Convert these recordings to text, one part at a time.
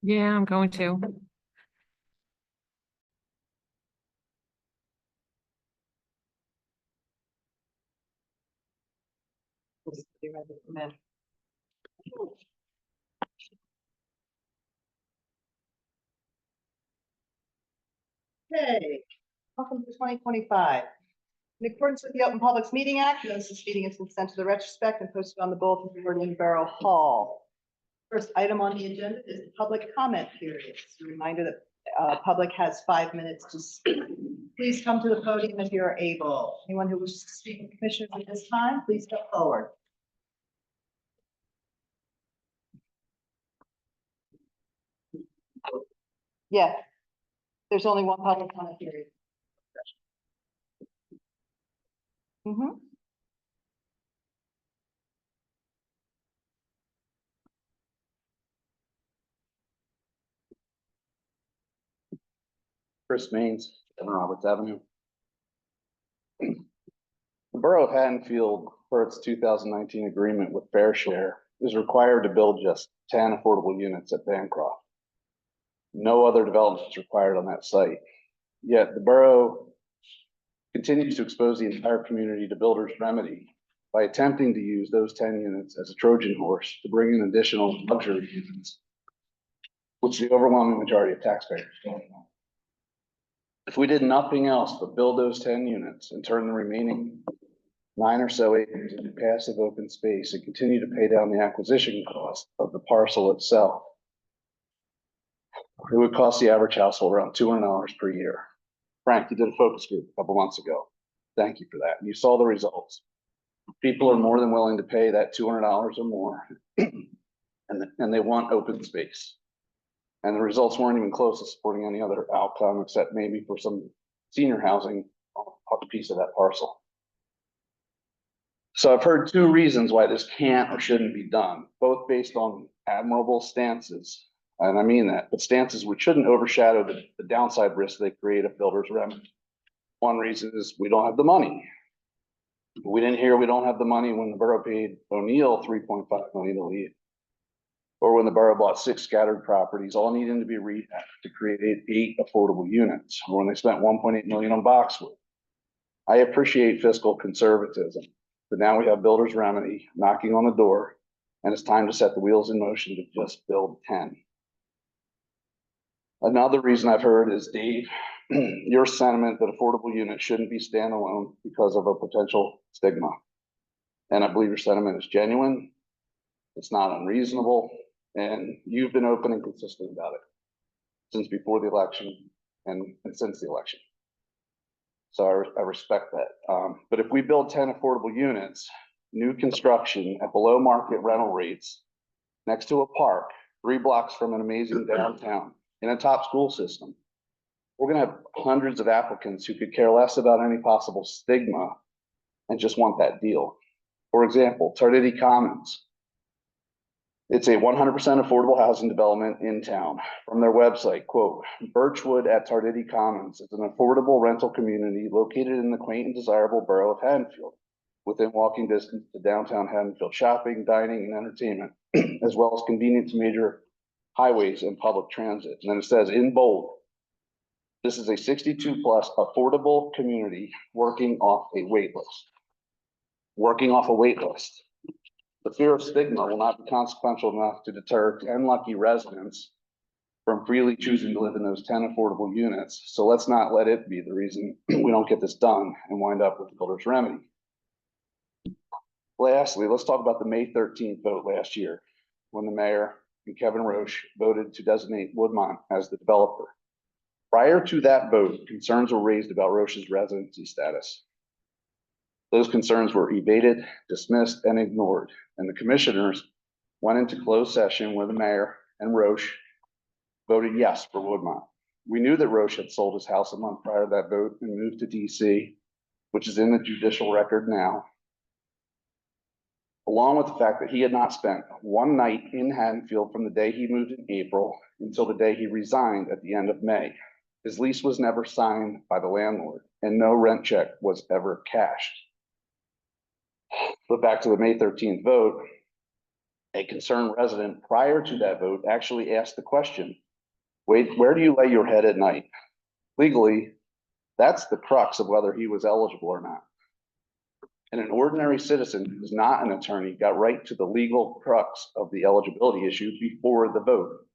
Yeah, I'm going to. Okay, welcome to 2025. In accordance with the Open Publics Meeting Act, notice this meeting has been sent to the Retrospect and posted on the bulletin board in Borough Hall. First item on the agenda is the public comment period. It's a reminder that public has 5 minutes to speak. Please come to the podium if you are able. Anyone who wishes to speak with commissioners at this time, please step forward. Yes, there's only one public comment period. Chris Maines, 7 Roberts Avenue. The Borough of Haddonfield, for its 2019 agreement with Fair Share, is required to build just 10 affordable units at Bancroft. No other development is required on that site. Yet the borough continues to expose the entire community to builder's remedy by attempting to use those 10 units as a Trojan horse to bring in additional luxury units, which the overwhelming majority of taxpayers don't want. If we did nothing else but build those 10 units and turn the remaining 9 or so acres into passive open space and continue to pay down the acquisition cost of the parcel itself, it would cost the average household around $200 per year. Frank, you did a focus group a couple months ago. Thank you for that. You saw the results. People are more than willing to pay that $200 or more, and they want open space. And the results weren't even close to supporting any other outcome except maybe for some senior housing on a piece of that parcel. So I've heard 2 reasons why this can't or shouldn't be done, both based on admirable stances. And I mean that, but stances which shouldn't overshadow the downside risk they create if builders remedy. One reason is we don't have the money. We didn't hear we don't have the money when the borough paid O'Neill $3.5 million to leave, or when the borough bought 6 scattered properties, all needing to be rehabbed to create 8 affordable units, or when they spent $1.8 million on Boxwood. I appreciate fiscal conservatism, but now we have builder's remedy knocking on the door, and it's time to set the wheels in motion to just build 10. Another reason I've heard is, Dave, your sentiment that affordable units shouldn't be standalone because of a potential stigma. And I believe your sentiment is genuine. It's not unreasonable. And you've been open and consistent about it since before the election and since the election. So I respect that. But if we build 10 affordable units, new construction at below market rental rates next to a park, 3 blocks from an amazing downtown, in a top school system, we're going to have hundreds of applicants who could care less about any possible stigma and just want that deal. For example, Tarditi Commons. It's a 100% affordable housing development in town. From their website, quote, Birchwood at Tarditi Commons is an affordable rental community located in the quaint and desirable borough of Haddonfield, within walking distance to downtown Haddonfield shopping, dining, and entertainment, as well as convenient to major highways and public transit. And then it says in bold, this is a 62 plus affordable community working off a wait list. Working off a wait list. The fear of stigma will not be consequential enough to deter 10 lucky residents from freely choosing to live in those 10 affordable units. So let's not let it be the reason we don't get this done and wind up with the builder's remedy. Lastly, let's talk about the May 13th vote last year, when the mayor and Kevin Roche voted to designate Woodmont as the developer. Prior to that vote, concerns were raised about Roche's residency status. Those concerns were evaded, dismissed, and ignored, and the commissioners went into closed session where the mayor and Roche voted yes for Woodmont. We knew that Roche had sold his house a month prior to that vote and moved to DC, which is in the judicial record now, along with the fact that he had not spent one night in Haddonfield from the day he moved in April until the day he resigned at the end of May. His lease was never signed by the landlord, and no rent check was ever cashed. But back to the May 13th vote, a concerned resident prior to that vote actually asked the question, wait, where do you lay your head at night? Legally, that's the crux of whether he was eligible or not. And an ordinary citizen who's not an attorney got right to the legal crux of the eligibility issue before the vote.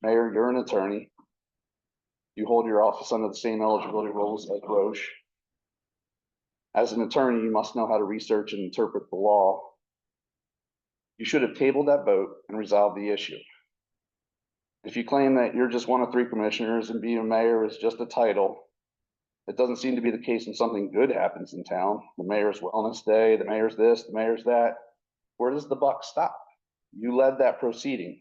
Mayor, you're an attorney. You hold your office under the same eligibility rules as Roche. As an attorney, you must know how to research and interpret the law. You should have tabled that vote and resolved the issue. If you claim that you're just one of 3 commissioners and being a mayor is just a title, it doesn't seem to be the case when something good happens in town. The mayor's wellness day, the mayor's this, the mayor's that. Where does the buck stop? You led that proceeding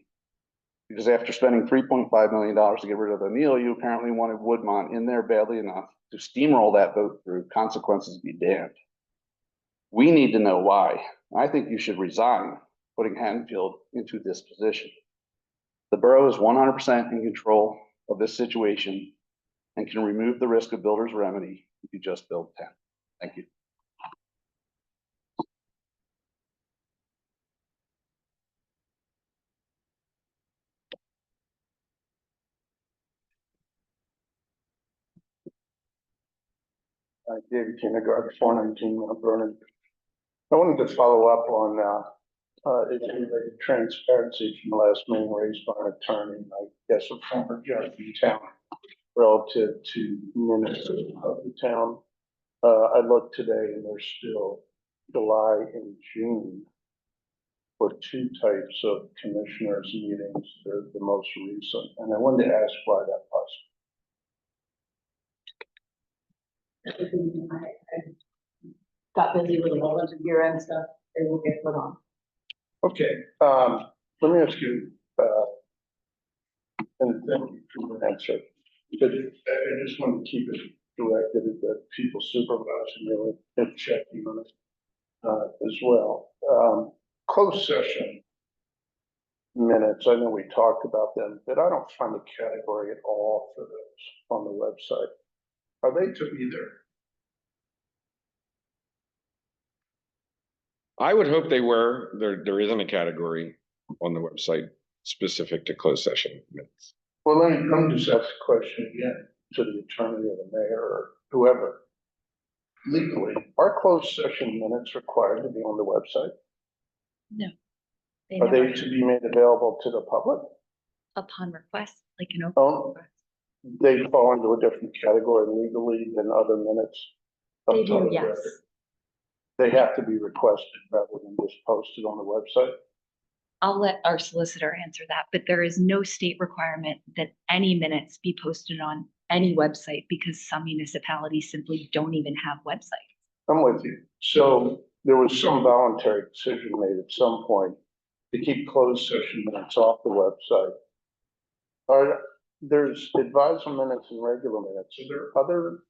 because after spending $3.5 million to get rid of O'Neill, you apparently wanted Woodmont in there badly enough to steamroll that vote through. Consequences be damned. We need to know why. I think you should resign, putting Haddonfield into this position. The borough is 100% in control of this situation and can remove the risk of builder's remedy if you just build 10. Thank you. David Kindergarten, 419 Mount Vernon. I wanted to follow up on transparency from the last meeting raised by an attorney, I guess a former judge in town, relative to minutes of the town. I looked today and there's still July and June for 2 types of commissioners meetings. They're the most recent. And I wanted to ask why that was. I got busy with a whole bunch of year-end stuff. They will get put on. Okay, let me ask you, and thank you for the answer. But I just want to keep it directed at the people supervising you and checking on it as well. Closed session minutes, I know we talked about them, but I don't find a category at all for those on the website. Are they to be there? I would hope they were. There isn't a category on the website specific to closed session minutes. Well, let me just ask the question again to the attorney or the mayor or whoever. Legally, are closed session minutes required to be on the website? No. Are they to be made available to the public? Upon request, like an open Oh, request. they fall into a different category legally than other minutes? of They do, public yes. record. They have to be requested rather than just posted on the website? I'll let our solicitor answer that, but there is no state requirement that any minutes be posted on any website because some municipalities simply don't even have websites. I'm with you. So there was some voluntary decision made at some point to keep closed session minutes off the website. There's advisor minutes and regular minutes. Are there other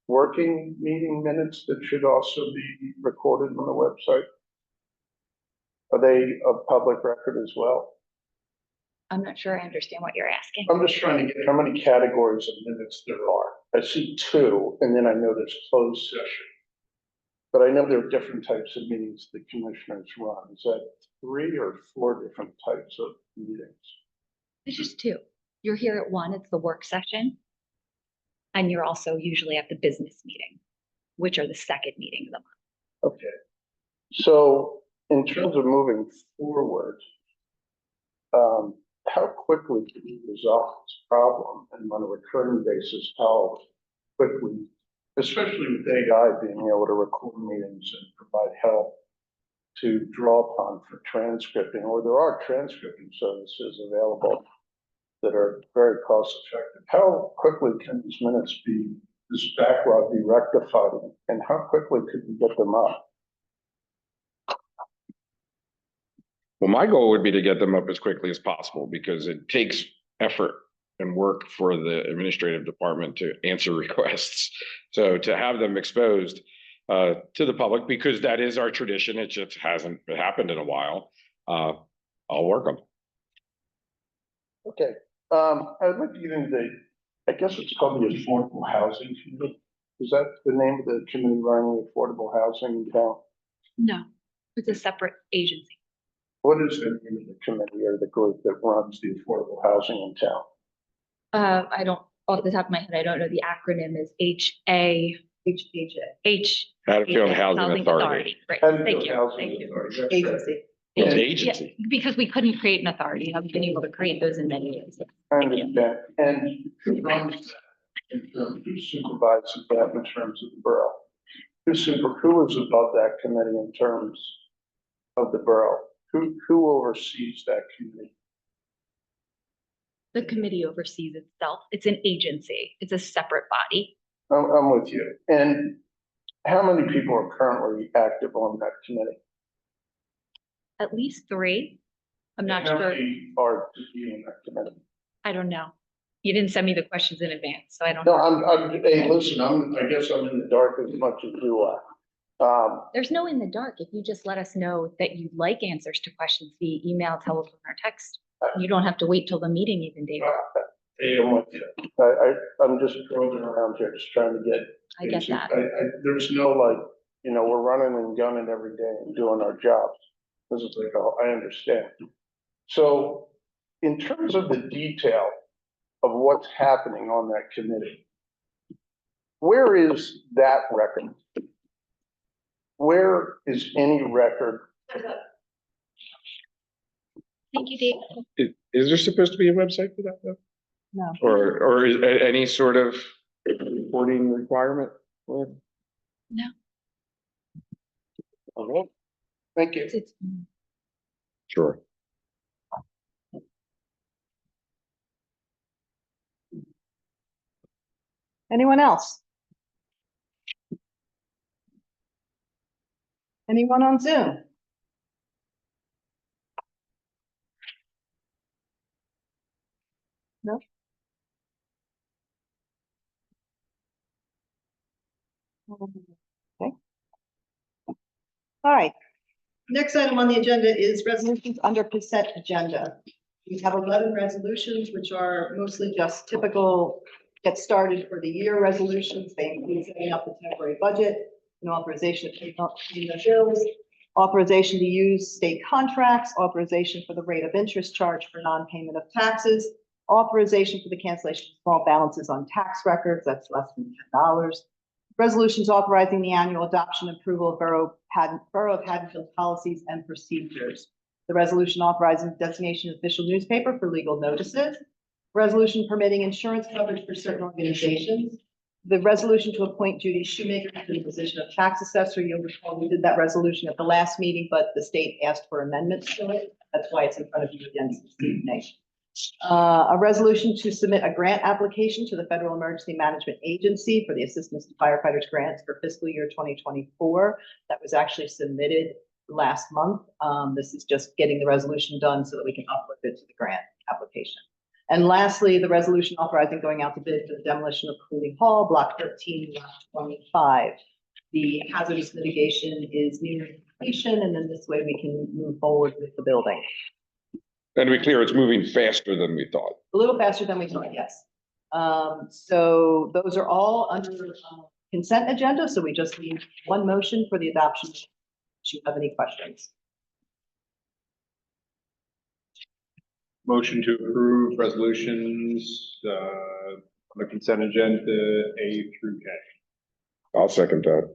working meeting minutes that should also be recorded on the website? Are they of public record as well? I'm not sure I understand what you're asking. I'm just trying to get how many categories of minutes there are. I see 2, and then I know there's closed session. But I know there are different types of meetings the commissioners run. Is that 3 or 4 different types of meetings? It's just 2. You're here at 1, it's the work session. And you're also usually at the business meeting, which are the second meeting of the month. Okay. So in terms of moving forward, how quickly can you resolve this problem? And on a recurring basis, how quickly, especially with AI being able to record meetings and provide help to draw upon for transcripting, or there are transcripting services available that are very cost effective. How quickly can these minutes be, this backlog be rectified, and how quickly could we get them up? Well, my goal would be to get them up as quickly as possible because it takes effort and work for the administrative department to answer requests. So to have them exposed to the public, because that is our tradition, it just hasn't happened in a while. I'll work them. Okay, I'd like to get into I guess it's called the Affordable Housing Committee. Is that the name of the committee running affordable housing in town? No, it's a separate agency. What is the name of the committee or the group that runs the affordable housing in town? I don't, off the top of my head, I don't know. The acronym is HA. Haddonfield Housing Authority. Right, Haddonfield thank you, Housing thank you. Authority, that's Agency. It's an Yeah, agency. because we couldn't create an authority. I've been able to create those in many ways. I understand. And who runs that in terms, who supervises that in terms of the borough? Who is above that committee in terms of the borough? Who oversees that committee? The committee oversees itself. It's an agency. It's a separate body. I'm with you. And how many people are currently active on that committee? At least 3. I'm not How sure. many are to be in that committee? I don't know. You didn't send me the questions in advance, so I don't No, know. hey, listen, I guess I'm in the dark as much as you are. There's no in the dark. If you just let us know that you'd like answers to questions via email, telephone, or text, you don't have to wait till the meeting even, David. Hey, I'm with you. I'm just probing around here, just trying to get. I get that. There's no like, we're running and gunning every day and doing our jobs. This is like, oh, I understand. So in terms of the detail of what's happening on that committee, where is that record? Where is any record? Thank you, David. Is there supposed to be a website for that though? No. Or is any sort of reporting requirement? No. All right. Thank you. It's Sure. Anyone else? Anyone on Zoom? No? Okay. All right. Next item on the agenda is resolutions under consent agenda. We have 11 resolutions, which are mostly just typical get started for the year resolutions. They include setting up the temporary budget, an authorization to pay the bills, authorization to use state contracts, authorization for the rate of interest charged for non-payment of taxes, authorization for the cancellation of small balances on tax records, that's less than $10. Resolutions authorizing the annual adoption and approval of Borough of Haddonfield policies and procedures. The resolution authorizing designation of official newspaper for legal notices. Resolution permitting insurance coverage for certain organizations. The resolution to appoint Judy Shoemaker to the position of tax assessor. You'll recall we did that resolution at the last meeting, but the state asked for amendments to it. That's why it's in front of you again this evening. A resolution to submit a grant application to the Federal Emergency Management Agency for the Assistance to Firefighters Grants for fiscal year 2024. That was actually submitted last month. This is just getting the resolution done so that we can upload it to the grant application. And lastly, the resolution authorizing going out to bid for the demolition of Cooling Hall, Block 13, Lot 25. The hazardous mitigation is nearing completion, and then this way we can move forward with the building. And to be clear, it's moving faster than we thought. A little faster than we thought, yes. So those are all under consent agenda, so we just need one motion for the adoption. Do you have any questions? Motion to approve resolutions on the consent agenda A through K. I'll second that.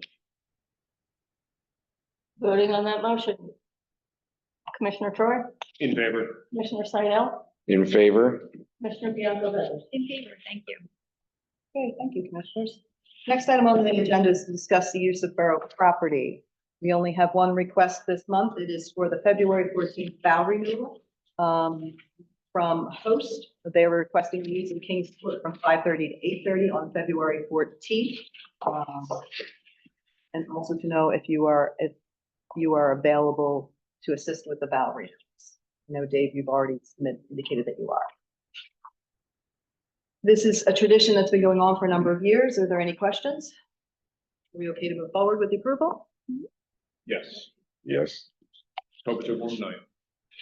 Voting on that motion. Commissioner Troy, In favor. Commissioner Seidel, In favor? Commissioner Bianco. in favor. Thank you. Okay, thank you, commissioners. Next item on the agenda is to discuss the use of borough property. We only have one request this month. It is for the February 14th vow renewal from Host. They were requesting the use of King's Court from 5:30 to 8:30 on February 14th. And also to know if you are available to assist with the vow renewals. I know, Dave, you've already indicated that you are. This is a tradition that's been going on for a number of years. Are there any questions? Are we okay to move forward with the approval? Yes. Yes. Hope it's a warm night.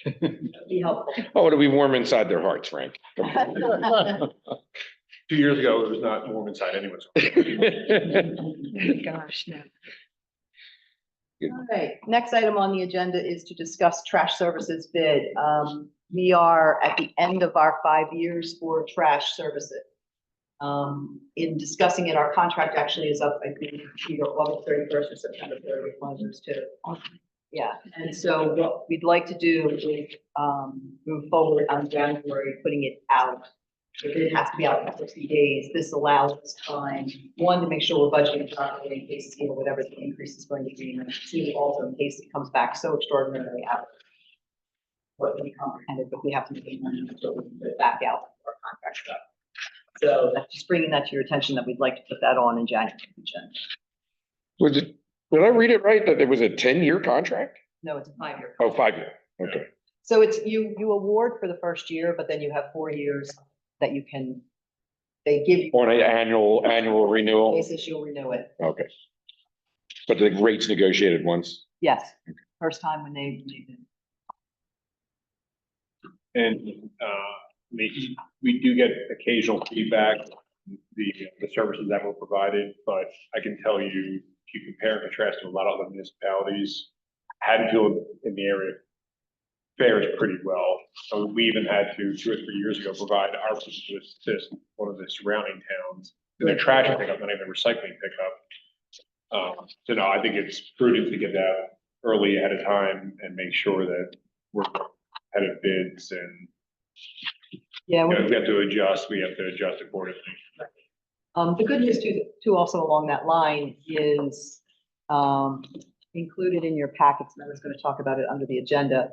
That'd be helpful. Oh, it'll be warm inside their hearts, Frank. Come on. 2 years ago, it was not warm inside anyone's. Oh my gosh, no. All right, next item on the agenda is to discuss trash services bid. We are at the end of our 5 years for trash services. In discussing it, our contract actually is up, I think, either August 31st or September 30th, one of those two. Yeah, and so what we'd like to do is, move forward on January, putting it out. The bid has to be out in 60 days. This allows us time, one, to make sure we're budgeting properly in case, you know, whatever the increase is going to be, and two, also in case it comes back so extraordinarily out. What we comprehended, but we have to make money until we can put it back out for our contract stuff. So that's just bringing that to your attention that we'd like to put that on in January. Was it, did I read it right that there was a 10-year contract? No, it's a 5-year. Oh, 5-year, okay. So it's you award for the first year, but then you have 4 years that you can, they give you. On an annual renewal? Basis, you'll renew it. Okay. But the rates negotiated once? Yes, first time when they did. And, we do get occasional feedback, the services that were provided, but I can tell you, if you compare and contrast to a lot of other municipalities, Haddonfield in the area fares pretty well. So we even had to, 2 or 3 years ago, provide our people to assist one of the surrounding towns in their trash pickup, not even recycling pickup. So no, I think it's prudent to get that early ahead of time and make sure that we're ahead of bids and, Yeah, you know, if we have to adjust, we have to adjust accordingly. the good news too, also along that line is, included in your packets, and I was going to talk about it under the agenda.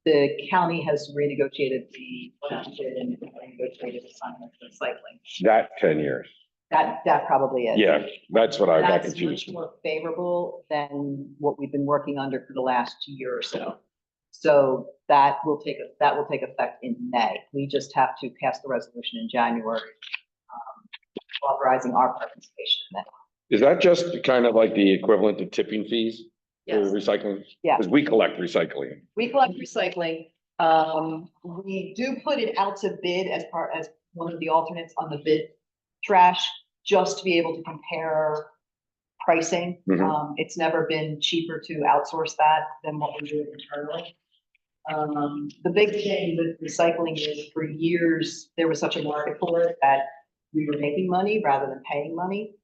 The county has renegotiated the bid and renegotiated assignment for recycling. That 10 years. That probably is. Yeah, that's what I got That's confused. much more favorable than what we've been working under for the last year or so. So that will take effect in May. We just have to pass the resolution in January, authorizing our participation in that. Is that just kind of like the equivalent to tipping fees for Yes. recycling? Yeah. Because we collect recycling. We collect recycling. We do put it out to bid as one of the alternates on the bid trash, just to be able to compare pricing. Mhm. It's never been cheaper to outsource that than what we're doing internally. The big thing with recycling is for years, there was such a market for it that we were making money rather than paying money.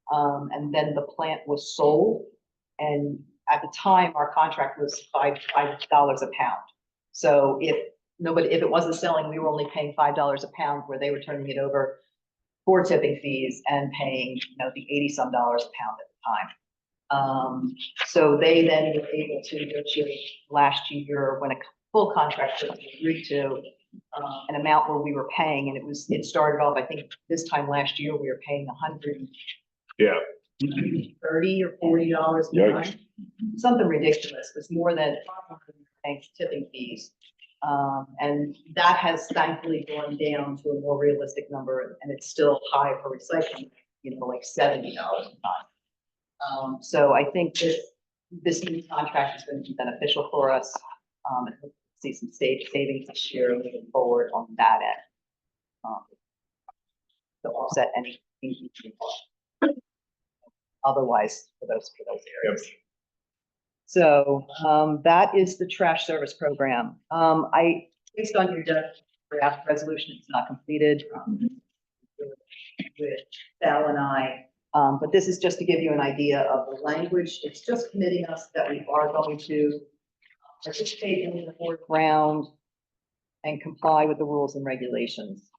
And then the plant was sold. And at the time, our contract was $5 a pound. So if it wasn't selling, we were only paying $5 a pound, where they were turning it over for tipping fees and paying, you know, the 80-some dollars a pound at the time. So they then were able to negotiate last year when a full contract was agreed to, an amount where we were paying, and it started off, I think this time last year, we were paying $130 or $40 a Yikes. time. Something ridiculous. It was more than paying tipping fees. And that has thankfully gone down to a more realistic number, and it's still high for recycling, you know, like $70 a ton. So I think this new contract is going to be beneficial for us. And we'll see some savings this year moving forward on that end. To offset any increase in cost. Otherwise, for those areas. Yep. So that is the trash service program. I based on your draft resolution, it's not completed with Sal and I. But this is just to give you an idea of the language. It's just committing us that we are going to participate in the fourth round and comply with the rules and regulations.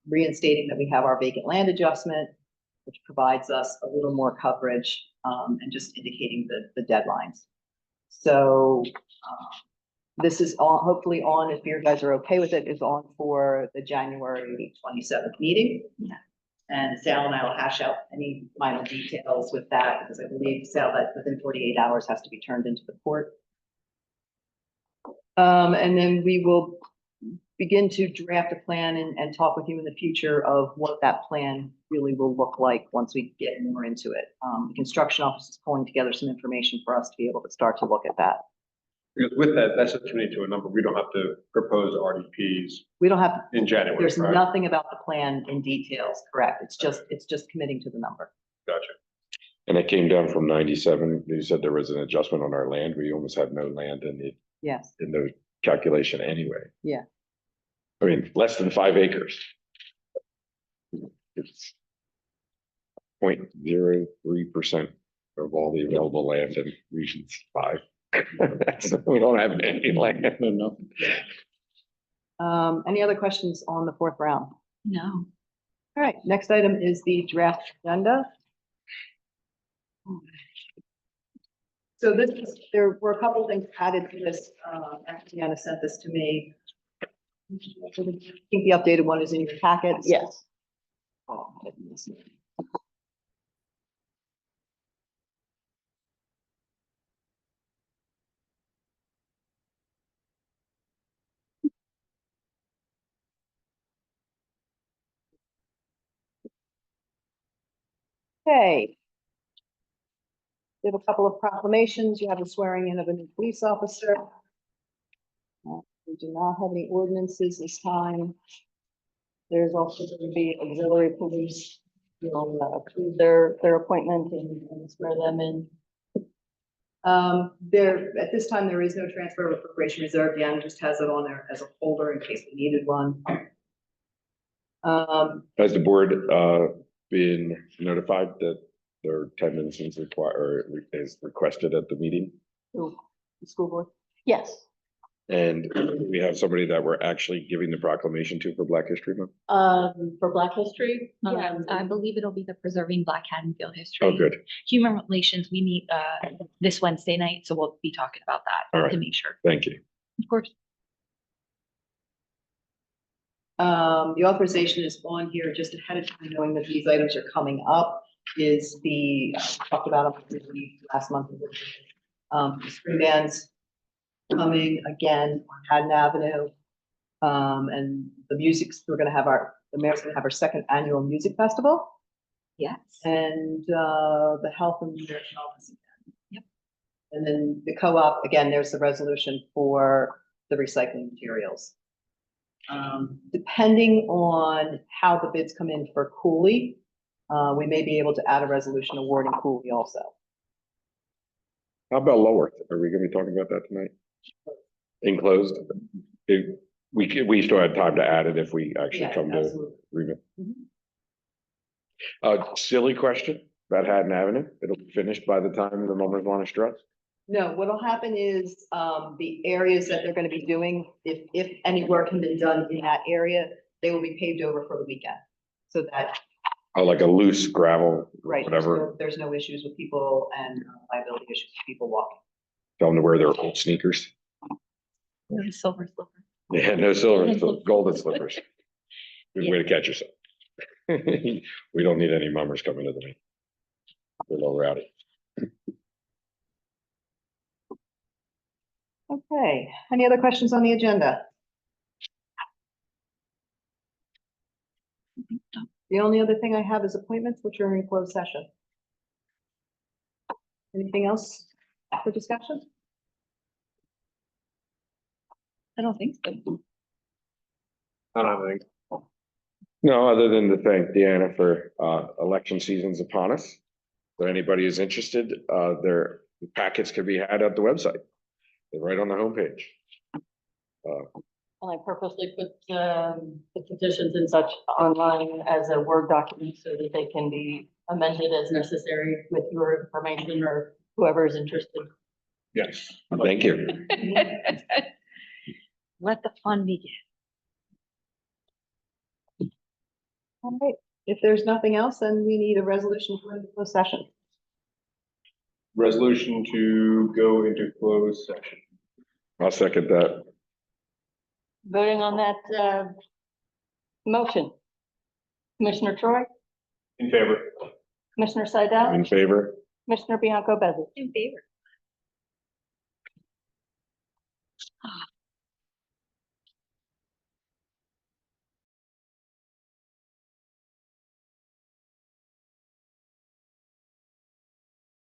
Reinstating that we have our vacant land adjustment, which provides us a little more coverage, and just indicating the deadlines. So this is hopefully on, if you guys are okay with it, is on for the January 27th meeting. And Sal and I will hash out any final details with that, because I believe, Sal, that within 48 hours has to be turned into the court. And then we will begin to draft a plan and talk with you in the future of what that plan really will look like once we get more into it. The construction office is pulling together some information for us to be able to start to look at that. Because with that, that's a committee to a number. We don't have to propose RDPs We don't have, in January. there's right? nothing about the plan in details, correct? It's just committing to the number. Gotcha. And it came down from 97. You said there was an adjustment on our land. We almost had no land Yes, in the calculation anyway. yeah. I mean, less than 5 acres. It's 0.03% of all the available land in regions 5. So we don't have any land. No. Any other questions on the fourth round? No. All right, next item is the draft agenda. So there were a couple things added to this, after Deanna sent this to me. I think the updated one is in your packets. Yes. Okay. We have a couple of proclamations. You have the swearing in of a new police officer. We do not have any ordinances this time. There's also going to be auxiliary police. You'll approve their appointment and swear them in. At this time, there is no transfer of appropriation reserve. Deanna just has it on there as a folder in case we needed one. Has the board been notified that their attendance is requested at the meeting? The school board? Yes. And we have somebody that we're actually giving the proclamation to for Black History Month? For Black History? Yeah, I believe it'll be the Preserving Black Haddonfield History. Oh, good. Human Relations, we meet this Wednesday night, so we'll be talking about that All right. to make sure. Thank you. Of course. The authorization is on here just ahead of time, knowing that these items are coming up, is talked about them last month. Spring bands coming again on Haddon Avenue. And the the mayor's gonna have our second annual music festival. Yes. And the health and nutrition office. Yep. And then the co-op, again, there's the resolution for the recycling materials. Depending on how the bids come in for Cooley, we may be able to add a resolution awarding Cooley also. How about Lower? Are we gonna be talking about that tonight? Enclosed? We still had time to add it if we actually Yeah, come to absolutely. agreement. Mhm. Silly question about Haddon Avenue. It'll be finished by the time the Mummers Want to Strut. No, what'll happen is, the areas that they're gonna be doing, if any work can be done in that area, they will be paved over for the weekend. So that, Oh, like a loose gravel, right, whatever. there's no issues with people and liability issues with people walking. Tell them to wear their old sneakers. Silver slipper. Yeah, no silver, golden slippers. Good way to catch yourself. We don't need any mummers coming to the meeting. We're a little rowdy. Okay, any other questions on the agenda? The only other thing I have is appointments, which are in closed session. Anything else for discussion? I don't think so. I don't think. No, other than to thank Deanna for election season's upon us. If anybody is interested, their packets can be had at the website. They're right on the homepage. And I purposely put the petitions and such online as a Word document so that they can be amended as necessary with your information or whoever is interested. Yes. Thank you. Let the fun begin. All right, if there's nothing else, then we need a resolution for the closed session. Resolution to go into closed session. I'll second that. Voting on that motion. Commissioner Troy, In favor. Commissioner Seidel, In favor? Commissioner Bianco Bezza. In favor.